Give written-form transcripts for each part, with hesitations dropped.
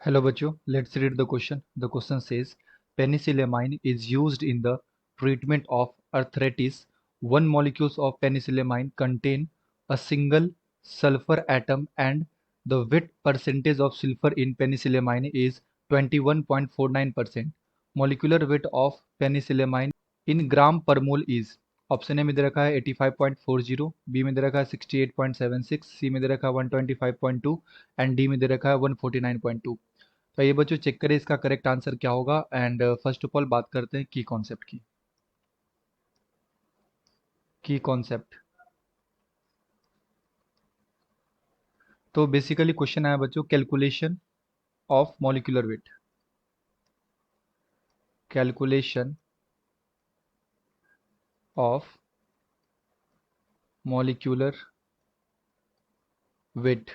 Hello बच्चों, let's read the question. The question says penicillamine is used in the treatment of arthritis. One molecules of penicillamine contain a single sulfur atom and the weight percentage of sulfur in penicillamine is 21.49%. Molecular weight of penicillamine in gram per mole is option A में दे रखा है 85.40, B में दे रखा है 68.76, सी में दे रखा है 125.2 and D में दे रखा है 149.2। तो ये बच्चों चेक करें इसका करेक्ट आंसर क्या होगा। एंड फर्स्ट ऑफ ऑल बात करते हैं की कॉन्सेप्ट की। कॉन्सेप्ट तो बेसिकली क्वेश्चन आया बच्चों calculation of molecular weight. Calculation of molecular weight.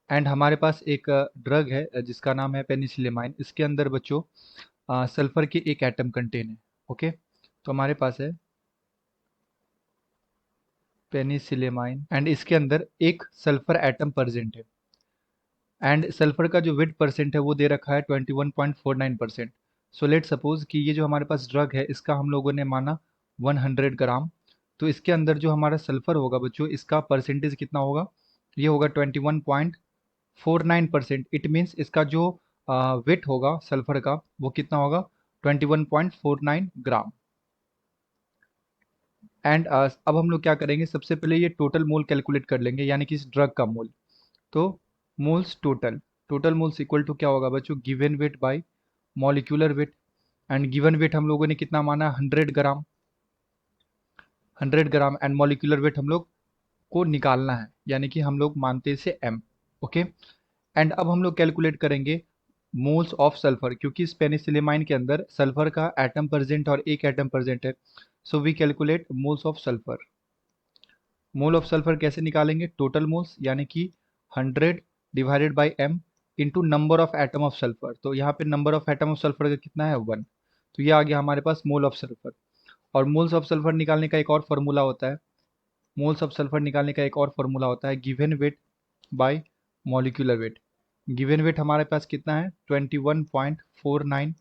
And हमारे पास एक ड्रग है जिसका नाम है पेनिसिलेमाइन। इसके अंदर बच्चों सल्फर के एक एटम कंटेन है। ओके, तो हमारे पास है पेनिसिलेमाइन एंड इसके अंदर एक सल्फर एटम प्रेजेंट है एंड सल्फर का जो वेट परसेंट है वो दे रखा है 21.49%। सो लेट सपोज कि ये जो हमारे पास ड्रग है इसका हम लोगों ने माना 100 ग्राम। तो इसके अंदर जो हमारा सल्फर होगा बच्चों इसका परसेंटेज कितना होगा, ये होगा 21.49%। इट मीन्स इसका जो वेट होगा सल्फर का वो कितना होगा 21.49 ग्राम। एंड अब हम लोग क्या करेंगे, सबसे पहले ये टोटल मोल कैलकुलेट कर लेंगे यानी कि इस ड्रग का मोल। तो moles total, total moles equal to क्या होगा बच्चों, given weight by molecular weight. And given weight हम लोगों ने कितना माना 100 gram, 100 gram and molecular weight हम लोग को निकालना है यानी कि हम लोग मानते इसे m। ओके, एंड अब हम लोग कैलकुलेट करेंगे मोल्स ऑफ सल्फर, क्योंकि इस पेनिसिलेमाइन के अंदर सल्फर का एटम प्रेजेंट और एक एटम प्रेजेंट है। So we calculate moles of sulphur. Mole of sulphur कैसे निकालेंगे, टोटल मोल्स यानी कि 100 divided by m into number of atom of sulphur. तो यहाँ पे number of atom of sulphur का कितना है 1। तो ये आ गया हमारे पास मोल ऑफ सल्फर। और मोल्स ऑफ सल्फर निकालने का एक और फार्मूला होता है, मोल्स ऑफ सल्फर निकालने का एक और फार्मूला होता है given weight by molecular wait. Given weight हमारे पास कितना है 21.49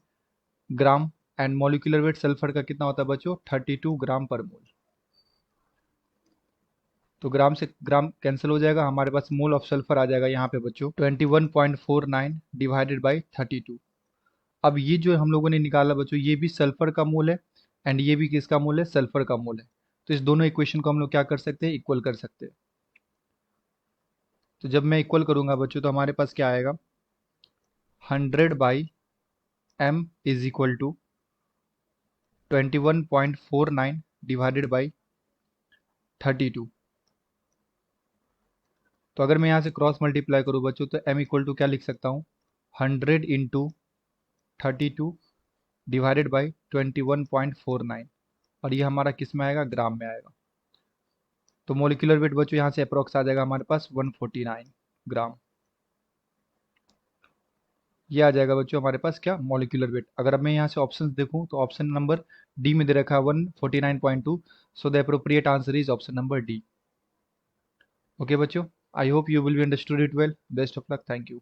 ग्राम एंड मॉलिक्यूलर वेट सल्फर का कितना होता है बच्चों 32 ग्राम पर मोल। तो ग्राम से ग्राम कैंसिल हो जाएगा, हमारे पास मोल ऑफ सल्फर आ जाएगा यहाँ पे बच्चों 21.49 डिवाइडेड बाई 32। अब ये जो हम लोगों ने निकाला बच्चों ये भी सल्फर का मोल है एंड ये भी किसका मोल है, सल्फर का मोल है। तो इस दोनों इक्वेशन को हम लोग क्या कर सकते हैं, इक्वल कर सकते हैं। तो जब मैं इक्वल करूंगा बच्चों तो हमारे पास क्या आएगा 100 by m is equal to 21.49 divided by 32। तो अगर मैं यहाँ से क्रॉस मल्टीप्लाई करूँ बच्चों तो m इक्वल टू क्या लिख सकता हूँ 100 इंटू 32 डिवाइडेड बाई 21.49 और ये हमारा किस में आएगा, ग्राम में आएगा। तो मोलिकुलर वेट बच्चों यहाँ से अप्रोक्स आ जाएगा हमारे पास 149 ग्राम। ये आ जाएगा बच्चों हमारे पास क्या, मोलिकुलर वेट। अगर अब मैं यहाँ से ऑप्शन देखूँ तो ऑप्शन नंबर डी में दे रखा है 149.2। So the appropriate answer is option number D. Okay बच्चों, I hope you will be understood it well. Best of luck, thank you.